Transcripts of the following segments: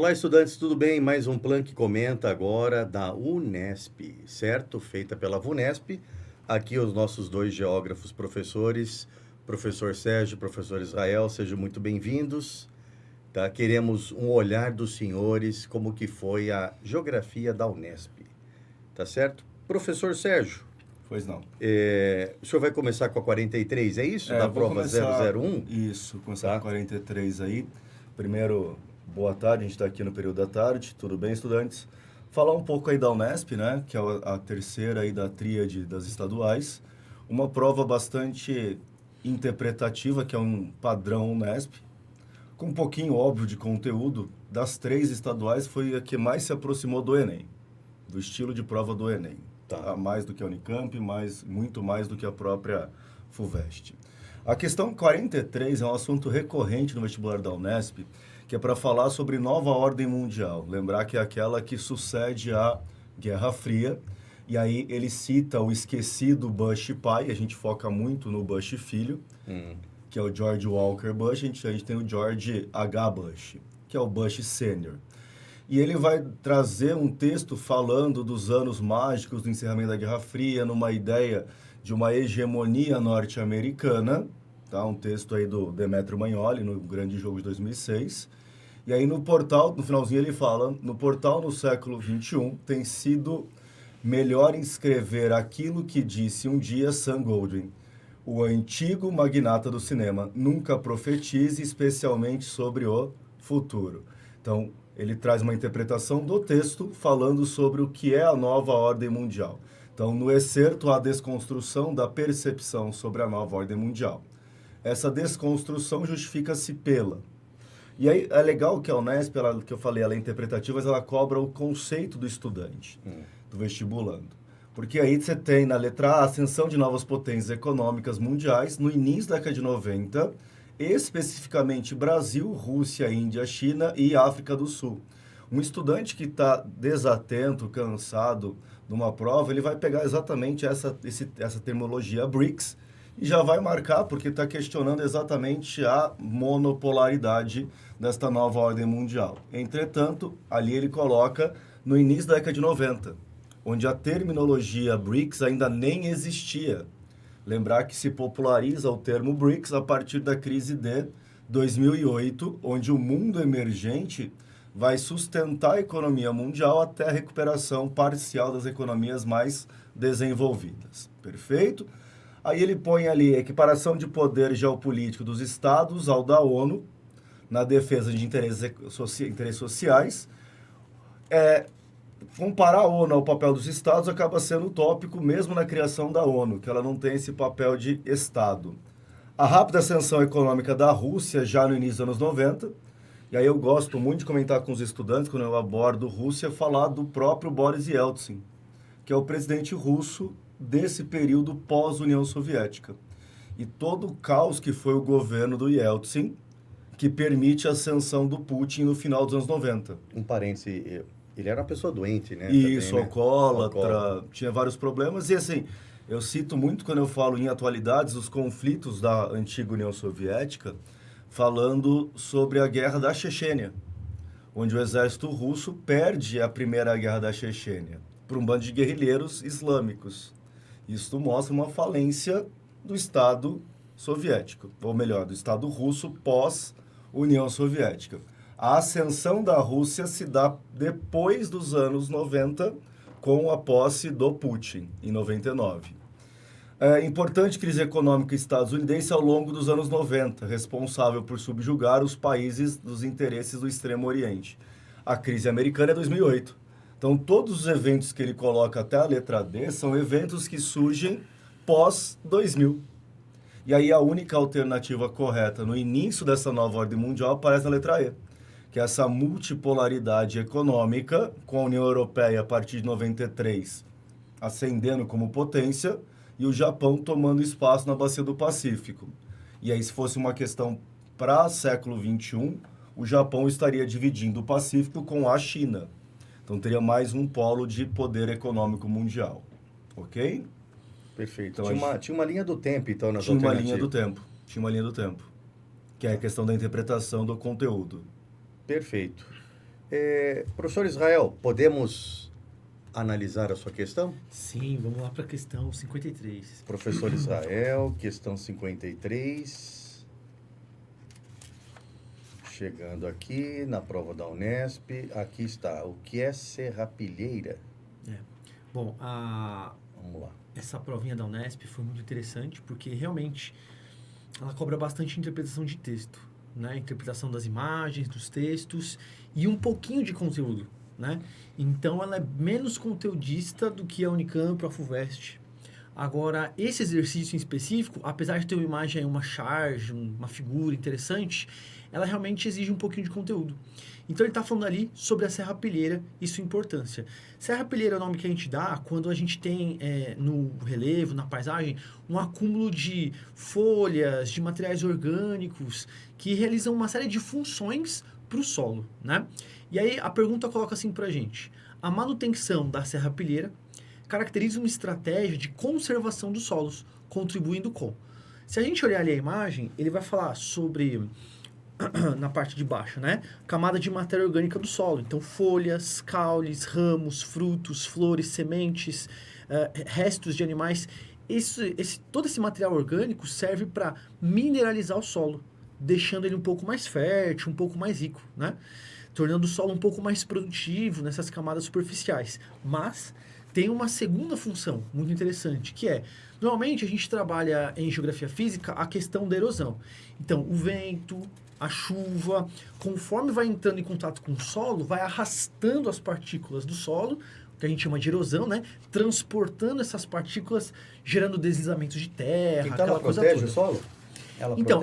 Olá, estudantes, tudo bem? Mais um Plan que comenta agora da Unesp, certo? Feita pela Vunesp. Aqui os nossos dois geógrafos professores, professor Sérgio e professor Israel, sejam muito bem-vindos. Tá? Queremos um olhar dos senhores, como que foi a geografia da Unesp, tá certo? Professor Sérgio, Pois não. o senhor vai começar com a 43, é isso? Da Vou prova começar, 001? começar Tá? com 43 aí. Primeiro, boa tarde, a gente está aqui no período da tarde, tudo bem, estudantes? Falar um pouco aí da Unesp, né, que é a terceira aí da tríade das estaduais. Uma prova bastante interpretativa, que é um padrão Unesp, com um pouquinho óbvio de conteúdo. Das três estaduais foi a que mais se aproximou do Enem, do estilo de prova do Enem. Tá. Mais do que a Unicamp, muito mais do que a própria FUVEST. A questão 43 é um assunto recorrente no vestibular da Unesp, que é para falar sobre nova ordem mundial. Lembrar que é aquela que sucede à Guerra Fria. E aí ele cita o esquecido Bush pai, a gente foca muito no Bush filho, que é o George Walker Bush, a gente tem o George H. Bush, que é o Bush Sênior. E ele vai trazer um texto falando dos anos mágicos do encerramento da Guerra Fria, numa ideia de uma hegemonia norte-americana, tá? Um texto aí do Demetrio Magnoli, no Grande Jogo de 2006. E aí no portal, no finalzinho ele fala, no portal no século XXI tem sido melhor escrever aquilo que disse um dia Sam Goldwyn, o antigo magnata do cinema, nunca profetize especialmente sobre o futuro. Então, ele traz uma interpretação do texto falando sobre o que é a nova ordem mundial. Então, no excerto, há a desconstrução da percepção sobre a nova ordem mundial. Essa desconstrução justifica-se pela. E aí é legal que a Unesp, que eu falei, ela é interpretativa, mas ela cobra o conceito do estudante, do vestibulando. Porque aí você tem na letra A a ascensão de novas potências econômicas mundiais no início da década de 90, especificamente Brasil, Rússia, Índia, China e África do Sul. Um estudante que está desatento, cansado numa prova, ele vai pegar exatamente essa terminologia BRICS e já vai marcar, porque está questionando exatamente a monopolaridade desta nova ordem mundial. Entretanto, ali ele coloca no início da década de 90, onde a terminologia BRICS ainda nem existia. Lembrar que se populariza o termo BRICS a partir da crise de 2008, onde o mundo emergente vai sustentar a economia mundial até a recuperação parcial das economias mais desenvolvidas. Perfeito? Aí ele põe ali a equiparação de poder geopolítico dos estados ao da ONU, na defesa de interesses sociais. Comparar a ONU ao papel dos estados acaba sendo utópico mesmo na criação da ONU, que ela não tem esse papel de estado. A rápida ascensão econômica da Rússia já no início dos anos 90, e aí eu gosto muito de comentar com os estudantes, quando eu abordo Rússia, falar do próprio Boris Yeltsin, que é o presidente russo desse período pós-União Soviética. E todo o caos que foi o governo do Yeltsin, que permite a ascensão do Putin no final dos anos 90. Um parêntese, ele era uma pessoa doente, né? Isso, também, né? alcoólatra, tinha vários problemas. E assim, eu cito muito quando eu falo em atualidades os conflitos da antiga União Soviética, falando sobre a guerra da Chechênia, onde o exército russo perde a primeira guerra da Chechênia para um bando de guerrilheiros islâmicos. Isso mostra uma falência do Estado soviético, ou melhor, do Estado russo pós-União Soviética. A ascensão da Rússia se dá depois dos anos 90, com a posse do Putin, em 99. Importante crise econômica estadunidense ao longo dos anos 90, responsável por subjugar os países dos interesses do Extremo Oriente. A crise americana é 2008. Então, todos os eventos que ele coloca até a letra D são eventos que surgem pós-2000. E aí a única alternativa correta no início dessa nova ordem mundial aparece na letra E, que é essa multipolaridade econômica, com a União Europeia a partir de 93 ascendendo como potência e o Japão tomando espaço na bacia do Pacífico. E aí, se fosse uma questão para século XXI, o Japão estaria dividindo o Pacífico com a China. Então, teria mais um polo de poder econômico mundial. Ok? Perfeito. Então, Tinha uma linha do tempo, então, nas tinha uma alternativas. Tinha uma linha do tempo. Que é a questão da interpretação do conteúdo. Perfeito. Professor Israel, podemos analisar a sua questão? Sim, vamos lá para a questão 53. Professor Israel, questão 53. Chegando aqui na prova da Unesp, aqui está. O que é serrapilheira? Bom, Vamos lá. essa provinha da Unesp foi muito interessante porque realmente ela cobra bastante interpretação de texto, né? Interpretação das imagens, dos textos e um pouquinho de conteúdo, né? Então ela é menos conteudista do que a Unicamp ou a FUVEST. Agora, esse exercício em específico, apesar de ter uma imagem, uma charge, uma figura interessante, ela realmente exige um pouquinho de conteúdo. Então, ele está falando ali sobre a serrapilheira e sua importância. Serrapilheira é o nome que a gente dá quando a gente tem no relevo, na paisagem, um acúmulo de folhas, de materiais orgânicos que realizam uma série de funções para o solo, né? E aí, a pergunta coloca assim para a gente. A manutenção da serrapilheira caracteriza uma estratégia de conservação dos solos, contribuindo com. Se a gente olhar ali a imagem, ele vai falar sobre, na parte de baixo, né? Camada de matéria orgânica do solo. Então, folhas, caules, ramos, frutos, flores, sementes, restos de animais. Todo esse material orgânico serve para mineralizar o solo, deixando ele um pouco mais fértil, um pouco mais rico, né? Tornando o solo um pouco mais produtivo nessas camadas superficiais. Mas tem uma segunda função muito interessante, que é, normalmente a gente trabalha em geografia física a questão da erosão. Então, o vento, a chuva, conforme vai entrando em contato com o solo, vai arrastando as partículas do solo, que a gente chama de erosão, né? Transportando essas partículas, gerando deslizamentos de terra, Então aquela ela coisa protege toda. o solo?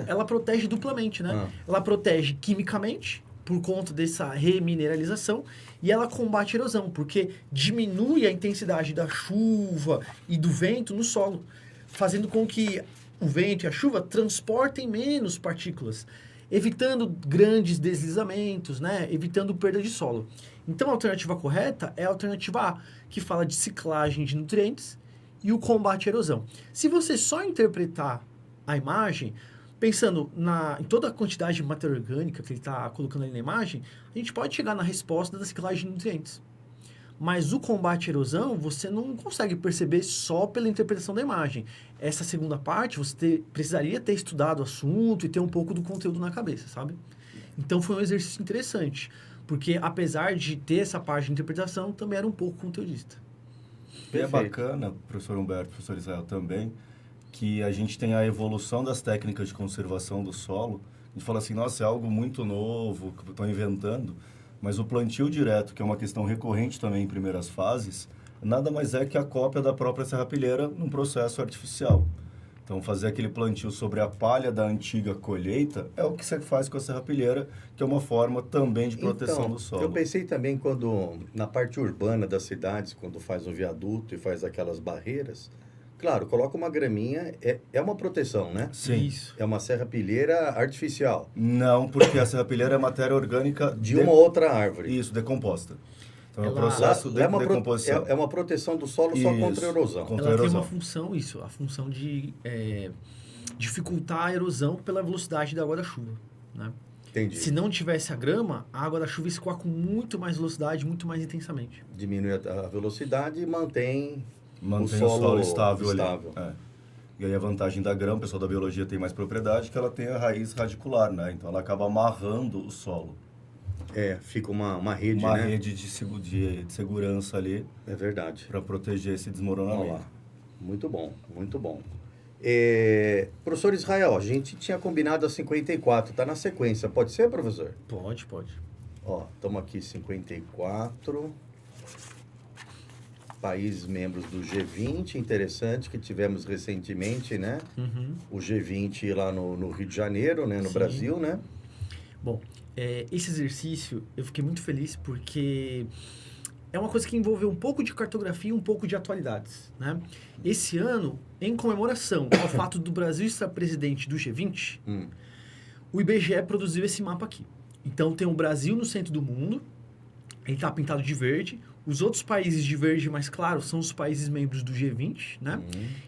Ela protege duplamente, né? Ela protege quimicamente, por conta dessa remineralização, e ela combate a erosão, porque diminui a intensidade da chuva e do vento no solo, fazendo com que o vento e a chuva transportem menos partículas, evitando grandes deslizamentos, né? Evitando perda de solo. Então, a alternativa correta é a alternativa A, que fala de ciclagem de nutrientes e o combate à erosão. Se você só interpretar a imagem, pensando em toda a quantidade de matéria orgânica que ele está colocando ali na imagem, a gente pode chegar na resposta da ciclagem de nutrientes. Mas o combate à erosão, você não consegue perceber só pela interpretação da imagem. Essa segunda parte, você precisaria ter estudado o assunto e ter um pouco do conteúdo na cabeça, sabe? Então, foi um exercício interessante, porque apesar de ter essa parte de interpretação, também era um pouco conteudista. E é bacana, professor Humberto, professor Israel também, que a gente tem a evolução das técnicas de conservação do solo. A gente fala assim, nossa, é algo muito novo, que estão inventando, mas o plantio direto, que é uma questão recorrente também em primeiras fases, nada mais é que a cópia da própria serrapilheira num processo artificial. Então, fazer aquele plantio sobre a palha da antiga colheita é o que você faz com a serrapilheira, que é uma forma também de proteção do solo. Eu pensei também quando, na parte urbana das cidades, quando faz um viaduto e faz aquelas barreiras, claro, coloca uma graminha, é uma proteção, né? Sim. Isso. É uma serrapilheira artificial. Não, porque a serrapilheira é matéria orgânica... De uma outra árvore. Isso, decomposta. Então, é um Ela- processo de é uma decomposição. é uma proteção do solo só contra a erosão. Contra a Ela tem erosão. uma função, a função de dificultar a erosão pela velocidade da água da chuva, né? Entendi. Se não tivesse a grama, a água da chuva escoa com muito mais velocidade, muito mais intensamente. Diminui a velocidade e mantém Mantém o solo estável ali. É. E aí a vantagem da grama, o pessoal da biologia tem mais propriedade, que ela tem a raiz radicular, né? Então ela acaba amarrando o solo. Fica uma rede, Uma né? rede de segurança ali É verdade. para proteger esse Vamos desmoronamento. lá. Muito bom, muito bom. Professor Israel, a gente tinha combinado a 54, tá na sequência. Pode ser, professor? Pode. Ó, estamos aqui 54. Países membros do G20, interessante, que tivemos recentemente, né? Uhum. O G20 lá no Rio de Janeiro, né? No Sim. Brasil, né? Bom, esse exercício eu fiquei muito feliz porque é uma coisa que envolveu um pouco de cartografia e um pouco de atualidades, né? Esse ano, em comemoração ao fato do Brasil estar presidente do G20, o IBGE produziu esse mapa aqui. Então, tem o Brasil no centro do mundo, ele está pintado de verde. Os outros países de verde mais claro são os países membros do G20, né?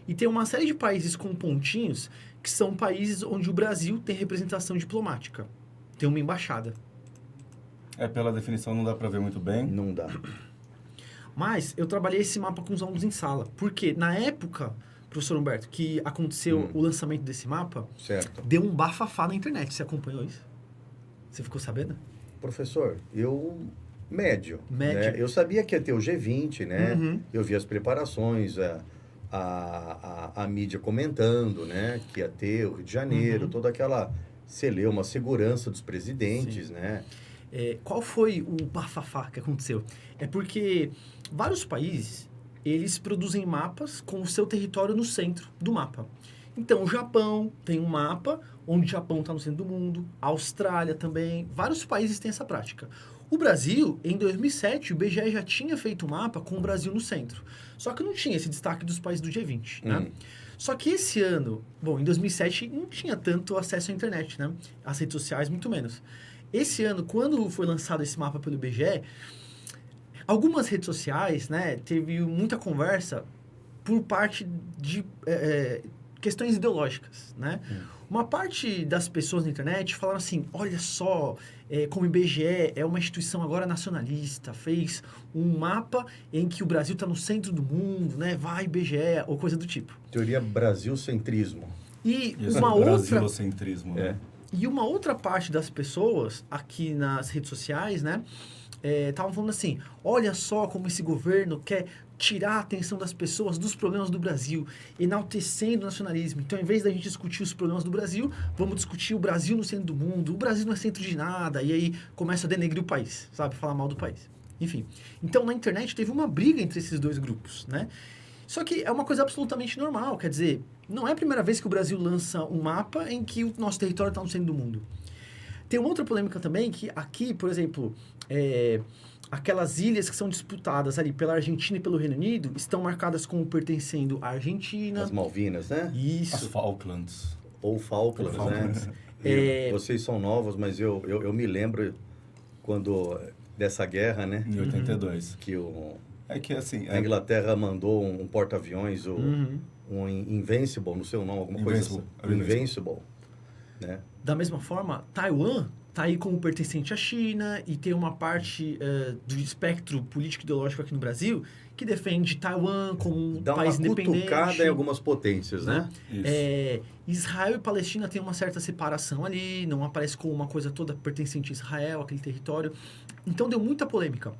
E tem uma série de países com pontinhos que são países onde o Brasil tem representação diplomática. Tem uma embaixada. Pela definição não dá para ver muito bem. Não dá. Mas eu trabalhei esse mapa com os alunos em sala. Porque na época, professor Humberto, que aconteceu o lançamento desse mapa, Certo. deu um bafafá na internet. Você acompanhou isso? Você ficou sabendo? Professor, eu... Médio. Médio. Né? Eu sabia que ia ter o G20, né? Uhum. Eu vi as preparações, a mídia comentando, né? Que ia ter o Rio de Janeiro, toda aquela celeuma, segurança dos presidentes, né? Qual foi o bafafá que aconteceu? É porque vários países, eles produzem mapas com o seu território no centro do mapa. Então, o Japão tem um mapa onde o Japão está no centro do mundo, a Austrália também, vários países têm essa prática. O Brasil, em 2007, o IBGE já tinha feito um mapa com o Brasil no centro. Só que não tinha esse destaque dos países do G20, né? Só que esse ano, em 2007 não tinha tanto acesso à internet, né? As redes sociais, muito menos. Esse ano, quando foi lançado esse mapa pelo IBGE, algumas redes sociais, né, teve muita conversa por parte de questões ideológicas, né? Uma parte das pessoas na internet falaram assim, olha só, como o IBGE é uma instituição agora nacionalista, fez um mapa em que o Brasil está no centro do mundo, né? Vai IBGE, ou coisa do tipo. Teoria Brasilcentrismo. E Isso uma é outra... brasilocentrismo, né? E uma outra parte das pessoas aqui nas redes sociais, né, estavam falando assim, olha só como esse governo quer tirar a atenção das pessoas dos problemas do Brasil, enaltecendo o nacionalismo. Então, em vez da gente discutir os problemas do Brasil, vamos discutir o Brasil no centro do mundo, o Brasil não é centro de nada, e aí começa a denegrir o país, sabe, falar mal do país. Enfim, então na internet teve uma briga entre esses dois grupos, né? Só que é uma coisa absolutamente normal, quer dizer, não é a primeira vez que o Brasil lança um mapa em que o nosso território está no centro do mundo. Tem uma outra polêmica também, que aqui, por exemplo, aquelas ilhas que são disputadas ali pela Argentina e pelo Reino Unido estão marcadas como pertencendo à Argentina. As Malvinas, né? Isso. As Falklands. Ou Falklands, né? Vocês são novos, mas eu me lembro quando dessa guerra, né? Em 82. Que assim... a Inglaterra mandou um porta-aviões, um Invincible, não sei o nome, alguma coisa assim. Invincible, né? Da mesma forma, Taiwan está aí como pertencente à China e tem uma parte do espectro político-ideológico aqui no Brasil que defende Taiwan como um país independente. Dá uma cutucada em algumas potências, né? Israel e Palestina têm uma certa separação ali, não aparece como uma coisa toda pertencente a Israel, aquele território. Então deu muita polêmica.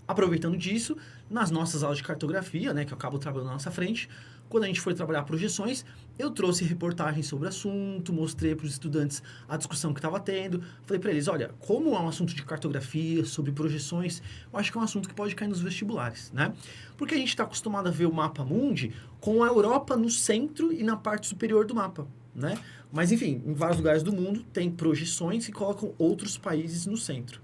Aproveitando disso, nas nossas aulas de cartografia, né, que eu acabo trabalhando na nossa frente, quando a gente foi trabalhar projeções, eu trouxe reportagens sobre o assunto, mostrei para os estudantes a discussão que estava tendo. Falei para eles, olha, como é um assunto de cartografia, sobre projeções, eu acho que é um assunto que pode cair nos vestibulares, né? Porque a gente está acostumado a ver o mapa mundi com a Europa no centro e na parte superior do mapa, né? Mas, enfim, em vários lugares do mundo tem projeções que colocam outros países no centro.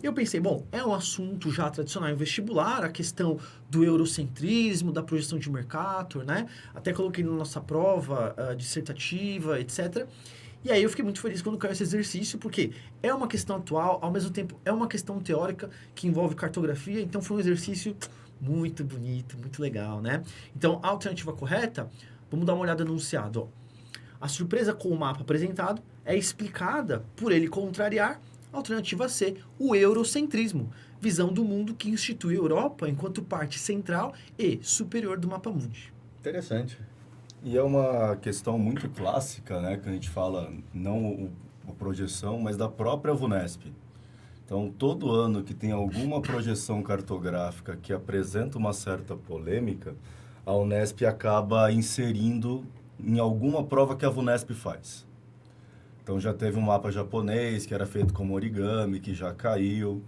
E eu pensei, é um assunto já tradicional em vestibular, a questão do eurocentrismo, da projeção de Mercator, né? Até coloquei na nossa prova dissertativa, etc. E aí eu fiquei muito feliz quando caiu esse exercício, porque é uma questão atual, ao mesmo tempo é uma questão teórica que envolve cartografia, então foi um exercício muito bonito, muito legal, né? Então, a alternativa correta, vamos dar uma olhada no enunciado, A surpresa com o mapa apresentado é explicada por ele contrariar alternativa C, o eurocentrismo, visão do mundo que institui a Europa enquanto parte central e superior do mapa mundi. Interessante. E é uma questão muito clássica, né, que a gente fala, não a projeção, mas da própria VUNESP. Então, todo ano que tem alguma projeção cartográfica que apresenta uma certa polêmica, a Unesp acaba inserindo em alguma prova que a VUNESP faz. Então, já teve um mapa japonês que era feito como origami, que já caiu.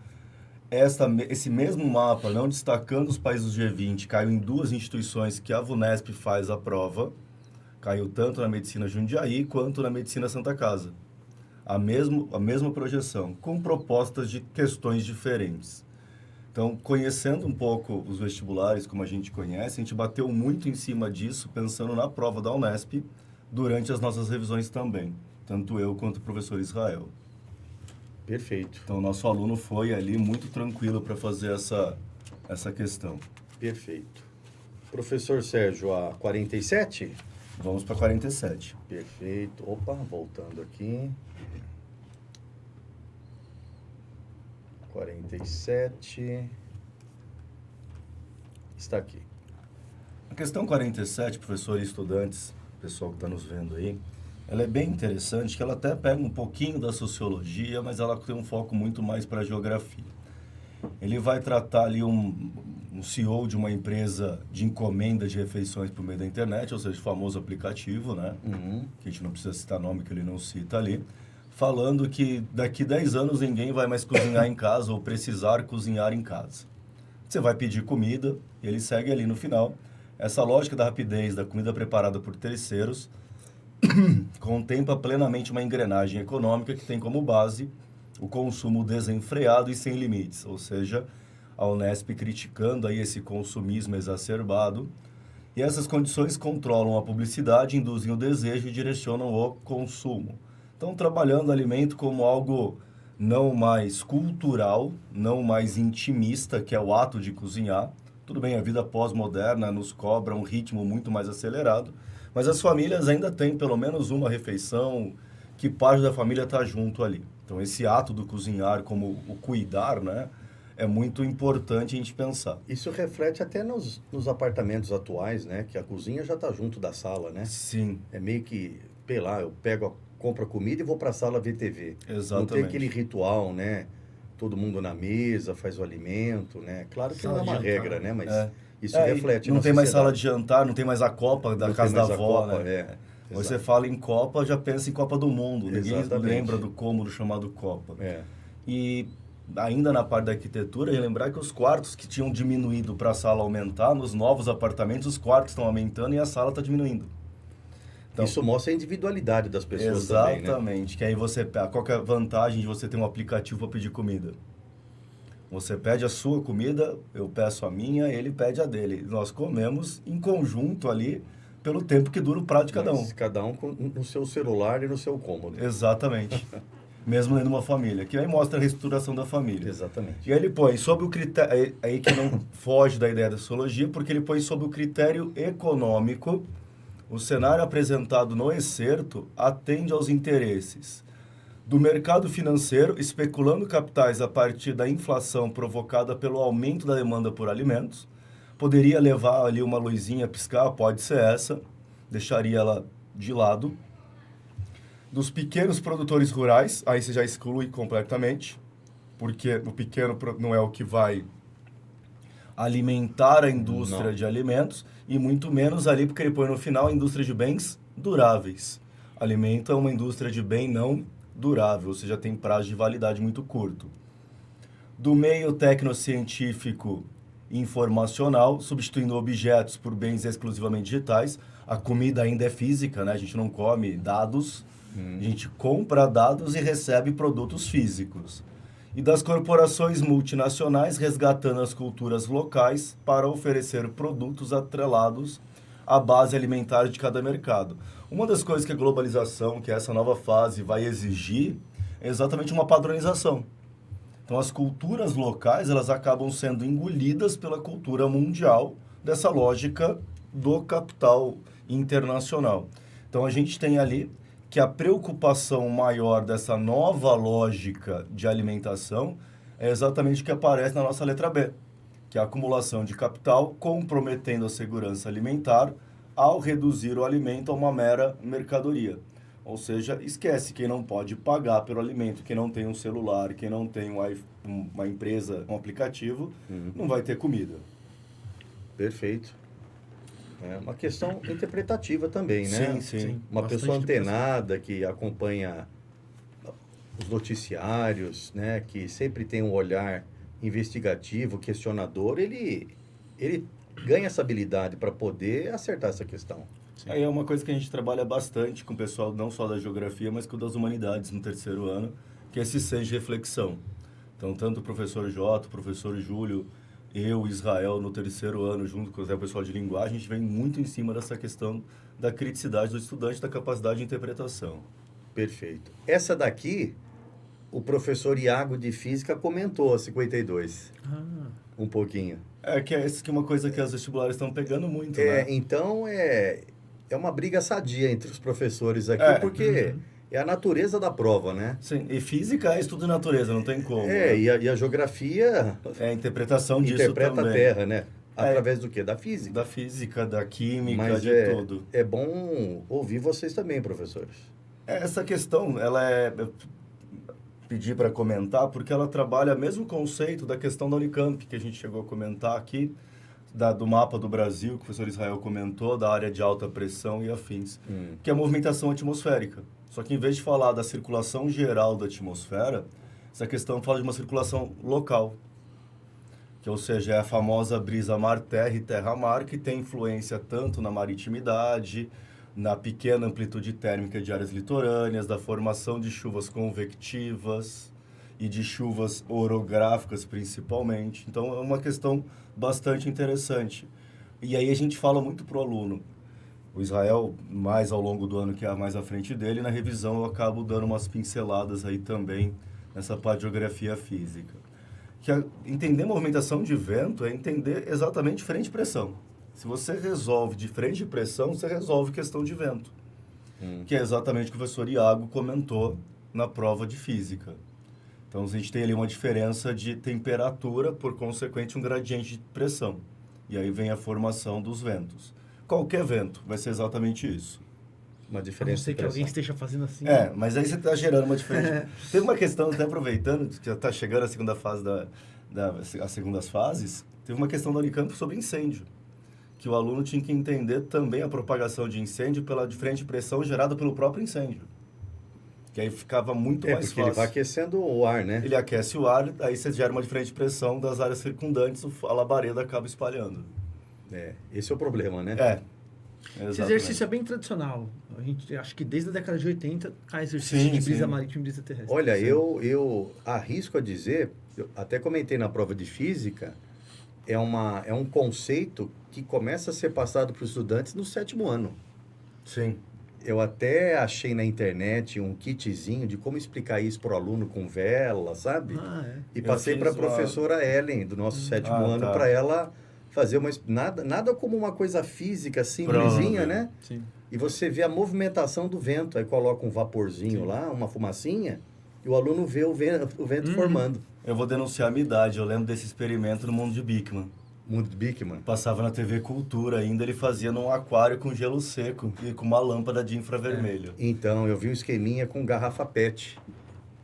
Esse mesmo mapa, não destacando os países do G20, caiu em duas instituições que a VUNESP faz a prova. Caiu tanto na Medicina Jundiaí quanto na Medicina Santa Casa. A mesma projeção, com propostas de questões diferentes. Então, conhecendo um pouco os vestibulares, como a gente conhece, a gente bateu muito em cima disso, pensando na prova da Unesp, durante as nossas revisões também. Tanto eu quanto o professor Israel. Perfeito. Então, o nosso aluno foi ali muito tranquilo para fazer essa questão. Perfeito. Professor Sérgio, a 47? Vamos para 47. Perfeito. Opa, voltando aqui. 47. Está aqui. A questão 47, professor e estudantes, pessoal que está nos vendo aí, ela é bem interessante, que ela até pega um pouquinho da sociologia, mas ela tem um foco muito mais para a geografia. Ele vai tratar ali um CEO de uma empresa de encomenda de refeições por meio da internet, ou seja, o famoso aplicativo, né? Que a gente não precisa citar nome, que ele não cita ali, falando que daqui 10 anos ninguém vai mais cozinhar em casa ou precisar cozinhar em casa. Você vai pedir comida e ele segue ali no final. Essa lógica da rapidez da comida preparada por terceiros contempla plenamente uma engrenagem econômica que tem como base o consumo desenfreado e sem limites, ou seja, a Unesp criticando aí esse consumismo exacerbado. E essas condições controlam a publicidade, induzem o desejo e direcionam o consumo. Então, trabalhando o alimento como algo não mais cultural, não mais intimista, que é o ato de cozinhar. Tudo bem, a vida pós-moderna nos cobra um ritmo muito mais acelerado, mas as famílias ainda têm pelo menos uma refeição que parte da família está junto ali. Então, esse ato do cozinhar como o cuidar, né, é muito importante a gente pensar. Isso reflete até nos apartamentos atuais, né? Que a cozinha já está junto da sala, né? Sim. É meio que, sei lá, eu compro a comida e vou para a sala ver TV. Exatamente. Não tem aquele ritual, né? Todo mundo na mesa, faz o alimento, né? Claro que não é uma regra, né? Mas isso reflete não na tem mais sociedade. sala de jantar, não tem mais a copa da casa da avó, Copa, né? Você fala em Copa, já pensa em Copa do Mundo. Ninguém lembra do cômodo chamado Copa. E ainda na parte da arquitetura, eu lembrar que os quartos que tinham diminuído para a sala aumentar, nos novos apartamentos, os quartos estão aumentando e a sala está diminuindo. Então, isso mostra a individualidade das pessoas também, né? Exatamente. Que aí você pega, qual que é a vantagem de você ter um aplicativo para pedir comida? Você pede a sua comida, eu peço a minha, ele pede a dele. Nós comemos em conjunto ali, pelo tempo que dura o prato de cada um. Cada um no seu celular e no seu cômodo. Exatamente. Mesmo dentro de uma família. Que aí mostra a reestruturação da família. Exatamente. E aí ele põe sob o critério... Aí que não foge da ideia da sociologia, porque ele põe sob o critério econômico. O cenário apresentado no excerto atende aos interesses do mercado financeiro, especulando capitais a partir da inflação provocada pelo aumento da demanda por alimentos. Poderia levar ali uma luzinha a piscar, pode ser essa, deixaria ela de lado. Dos pequenos produtores rurais, aí você já exclui completamente, porque o pequeno não é o que vai alimentar a indústria de alimentos, e muito menos ali, porque ele põe no final a indústria de bens duráveis. Alimento é uma indústria de bem não durável, ou seja, tem prazo de validade muito curto. Do meio tecnocientífico e informacional, substituindo objetos por bens exclusivamente digitais. A comida ainda é física, né? A gente não come dados, a gente compra dados e recebe produtos físicos. E das corporações multinacionais resgatando as culturas locais para oferecer produtos atrelados à base alimentar de cada mercado. Uma das coisas que a globalização, que essa nova fase vai exigir, é exatamente uma padronização. Então, as culturas locais, elas acabam sendo engolidas pela cultura mundial dessa lógica do capital internacional. Então, a gente tem ali que a preocupação maior dessa nova lógica de alimentação é exatamente o que aparece na nossa letra B, que é a acumulação de capital comprometendo a segurança alimentar ao reduzir o alimento a uma mera mercadoria. Ou seja, esquece quem não pode pagar pelo alimento, quem não tem um celular, quem não tem uma empresa, um aplicativo, não vai ter comida. Perfeito. É uma questão interpretativa também, né? Sim. Uma Bastante pessoa antenada que acompanha os noticiários, né? Que sempre tem um olhar investigativo, questionador, ele ganha essa habilidade para poder acertar essa questão. Aí é uma coisa que a gente trabalha bastante com o pessoal, não só da geografia, mas com o das humanidades no terceiro ano, que é esse senso de reflexão. Então, tanto o professor Jota, o professor Júlio, eu, Israel, no terceiro ano, junto com o pessoal de linguagem, a gente vem muito em cima dessa questão da criticidade do estudante, da capacidade de interpretação. Perfeito. Essa daqui, o professor Iago de Física comentou, a 52. Um pouquinho. Que é uma coisa que as vestibulares estão pegando muito, né? Então, é uma briga sadia entre os professores aqui, porque é a natureza da prova, né? Sim, e física é estudo de natureza, não tem como. É, né? e a geografia É a interpretação disso interpreta também. a Terra, né? É. Através do quê? Da física. Da física, da química, Mas de tudo. é bom ouvir vocês também, professores. Essa questão, ela eu pedi para comentar, porque ela trabalha o mesmo conceito da questão da Unicamp, que a gente chegou a comentar aqui, do mapa do Brasil, que o professor Israel comentou, da área de alta pressão e afins, que é a movimentação atmosférica. Só que em vez de falar da circulação geral da atmosfera, essa questão fala de uma circulação local, que, ou seja, é a famosa brisa mar-terra e terra-mar, que tem influência tanto na maritimidade, na pequena amplitude térmica de áreas litorâneas, da formação de chuvas convectivas e de chuvas orográficas, principalmente. Então, é uma questão bastante interessante. E aí a gente fala muito para o aluno. O Israel, mais ao longo do ano, que é mais à frente dele, na revisão eu acabo dando umas pinceladas aí também nessa parte de geografia física. Entender movimentação de vento é entender exatamente diferente de pressão. Se você resolve diferente de pressão, você resolve questão de vento. Que é exatamente o que o professor Iago comentou na prova de física. Então, a gente tem ali uma diferença de temperatura, por consequente, um gradiente de pressão. E aí vem a formação dos ventos. Qualquer vento vai ser exatamente isso. Uma A não diferença ser de que alguém pressão. esteja fazendo assim. Mas aí você está gerando uma diferença. Teve uma questão, até aproveitando, que já está chegando a segunda fase as segundas fases, teve uma questão da Unicamp sobre incêndio. Que o aluno tinha que entender também a propagação de incêndio pela diferente pressão gerada pelo próprio incêndio. Que aí ficava muito mais porque fácil. ele vai aquecendo o ar, né? Ele aquece o ar, aí você gera uma diferente pressão das áreas circundantes, a labareda acaba espalhando. Esse é o problema, né? Esse exercício é bem tradicional. A gente acho que desde a década de 80 há exercício de brisa marítima e brisa terrestre. Olha, eu arrisco a dizer, eu até comentei na prova de física, é um conceito que começa a ser passado para os estudantes no 7º ano. Sim. Eu até achei na internet um kitzinho de como explicar isso para o aluno com vela, sabe? E passei para a professora Ellen, do nosso 7º ano, para ela fazer nada como uma coisa física simplesinha, né? Sim. E você vê a movimentação do vento, aí coloca um vaporzinho lá, uma fumacinha, e o aluno vê o vento formando. Eu vou denunciar a minha idade, eu lembro desse experimento no mundo de Bickman. Mundo de Bickman. Passava na TV Cultura ainda, ele fazia num aquário com gelo seco e com uma lâmpada de infravermelho. Então, eu vi um esqueminha com garrafa PET,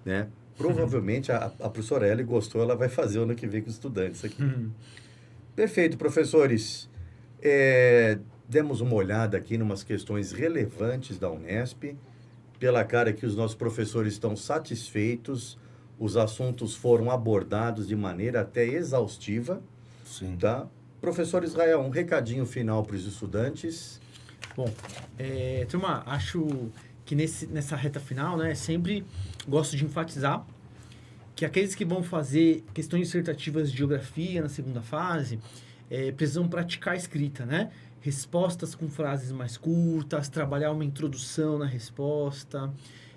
né? Provavelmente a professora Ellie gostou, ela vai fazer ano que vem com os estudantes aqui. Perfeito, professores. Demos uma olhada aqui em umas questões relevantes da Unesp. Pela cara que os nossos professores estão satisfeitos, os assuntos foram abordados de maneira até exaustiva. Sim. Tá? Professor Israel, um recadinho final para os estudantes. Bom, turma, acho que nessa reta final, né, sempre gosto de enfatizar que aqueles que vão fazer questões dissertativas de geografia na segunda fase precisam praticar a escrita, né? Respostas com frases mais curtas, trabalhar uma introdução na resposta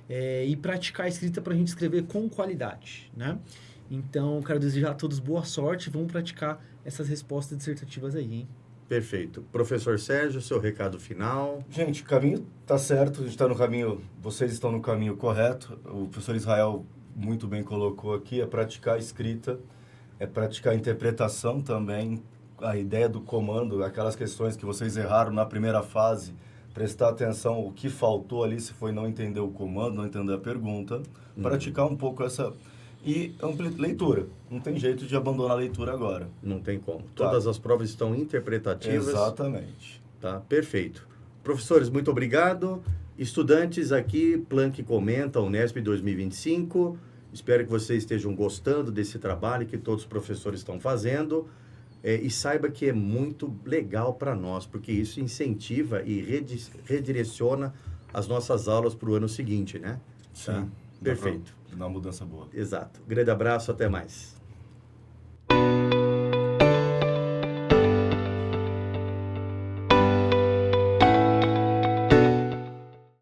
e praticar a escrita para a gente escrever com qualidade, né? Então, quero desejar a todos boa sorte. Vamos praticar essas respostas dissertativas aí, hein? Perfeito. Professor Sérgio, seu recado final. Gente, o caminho está certo, a gente está no caminho, vocês estão no caminho correto. O professor Israel muito bem colocou aqui, é praticar a escrita, é praticar a interpretação também, a ideia do comando, aquelas questões que vocês erraram na primeira fase, prestar atenção o que faltou ali, se foi não entender o comando, não entender a pergunta, praticar um pouco essa... E leitura. Não tem jeito de abandonar a leitura agora. Não tem como. Todas as provas estão interpretativas. Exatamente. Tá? Perfeito. Professores, muito obrigado. Estudantes aqui, Planck Comenta, Unesp 2025. Espero que vocês estejam gostando desse trabalho que todos os professores estão fazendo. E saiba que é muito legal para nós, porque isso incentiva e redireciona as nossas aulas para o ano seguinte, né? Sim. Tá? Perfeito. Dá uma mudança boa. Exato. Grande abraço, até mais.